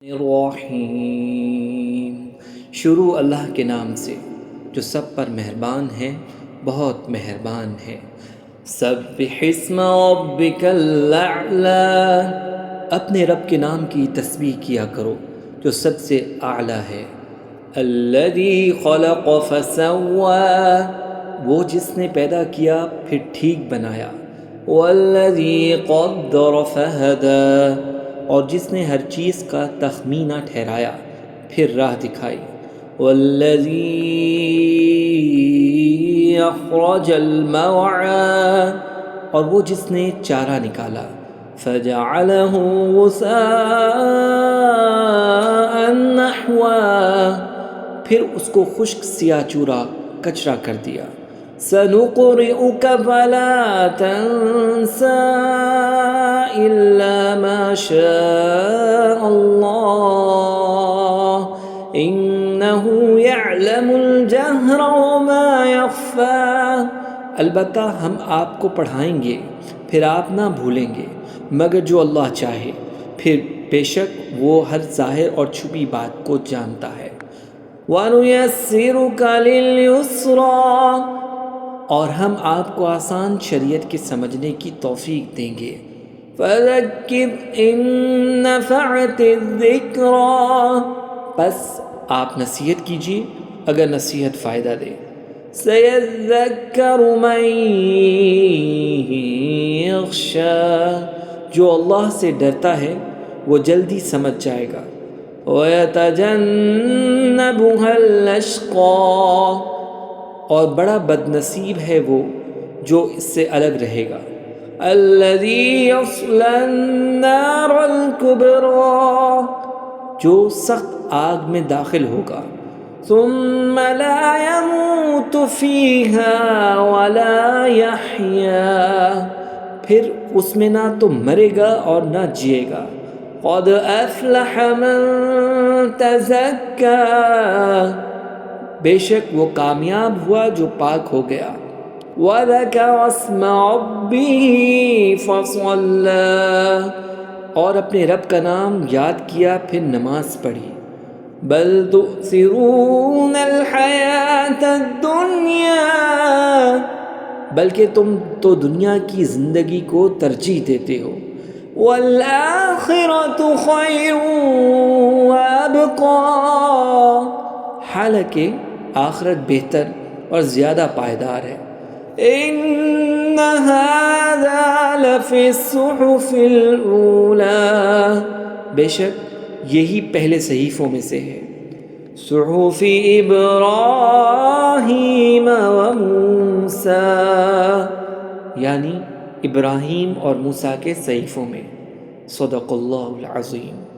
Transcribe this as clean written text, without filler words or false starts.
الرحیم۔ شروع اللہ کے نام سے جو سب پر مہربان ہے، بہت مہربان ہے۔ سبح اسم ربک الاعلی، اپنے رب کے نام کی تسبیح کیا کرو جو سب سے اعلیٰ ہے۔ الذی خلق فسوی، وہ جس نے پیدا کیا پھر ٹھیک بنایا۔ والذی قدر فہدی، اور جس نے ہر چیز کا تخمینہ ٹھہرایا پھر راہ دکھائی۔ والذی اخرج المرعی، اور وہ جس نے چارہ نکالا۔ فجعلہ غثاء نحوا، پھر اس کو خشک سیاہ چورا کچرا کر دیا۔ سنقرئک فلا تنسى إلا ما شاء الله إنه يعلم الجهر وما يخفى، البتہ ہم آپ کو پڑھائیں گے پھر آپ نہ بھولیں گے مگر جو اللہ چاہے، پھر بے شک وہ ہر ظاہر اور چھپی بات کو جانتا ہے۔ وَنُيَسِّرُكَ لِلْيُسْرَىٰ، اور ہم آپ کو آسان شریعت کے سمجھنے کی توفیق دیں گے۔ فَذَكِّرْ إِن نَّفَعَتِ الذِّكْرَىٰ، پس آپ نصیحت کیجیے اگر نصیحت فائدہ دے۔ سَيَذَّكَّرُ مَن يَخْشَىٰ، جو اللہ سے ڈرتا ہے وہ جلدی سمجھ جائے گا۔ وَيَتَجَنَّبُهَا الْأَشْقَىٰ، اور بڑا بد نصیب ہے وہ جو اس سے الگ رہے گا۔ الَّذِي يَصْلَى النَّارَ الْكُبْرَىٰ، جو سخت آگ میں داخل ہوگا۔ ثُمَّ لَا يَمُوتُ فِيهَا وَلَا يَحْيَىٰ، پھر اس میں نہ تو مرے گا اور نہ جیے گا۔ قَدْ أَفْلَحَ مَن تَزَكَّىٰ، بے شک وہ کامیاب ہوا جو پاک ہو گیا۔ وَذَكَرَ اسْمَ رَبِّهِ فَصَلَّىٰ، اور اپنے رب کا نام یاد کیا پھر نماز پڑھی۔ بَلْ تُؤْثِرُونَ الْحَيَاةَ الدُّنْيَا، بلکہ تم تو دنیا کی زندگی کو ترجیح دیتے ہو۔ وَالْآخِرَةُ خَيْرٌ وَأَبْقَىٰ، حالانکہ آخرت بہتر اور زیادہ پائیدار ہے۔ إِنَّ هَٰذَا لَفِي الصُّحُفِ الْأُولَىٰ، بے شک یہی پہلے صحیفوں میں سے ہے۔ صُحُفِ إِبْرَاهِيمَ وَمُوسَىٰ، یعنی ابراہیم اور موسیٰ کے صحیفوں میں۔ صدق اللہ العظیم۔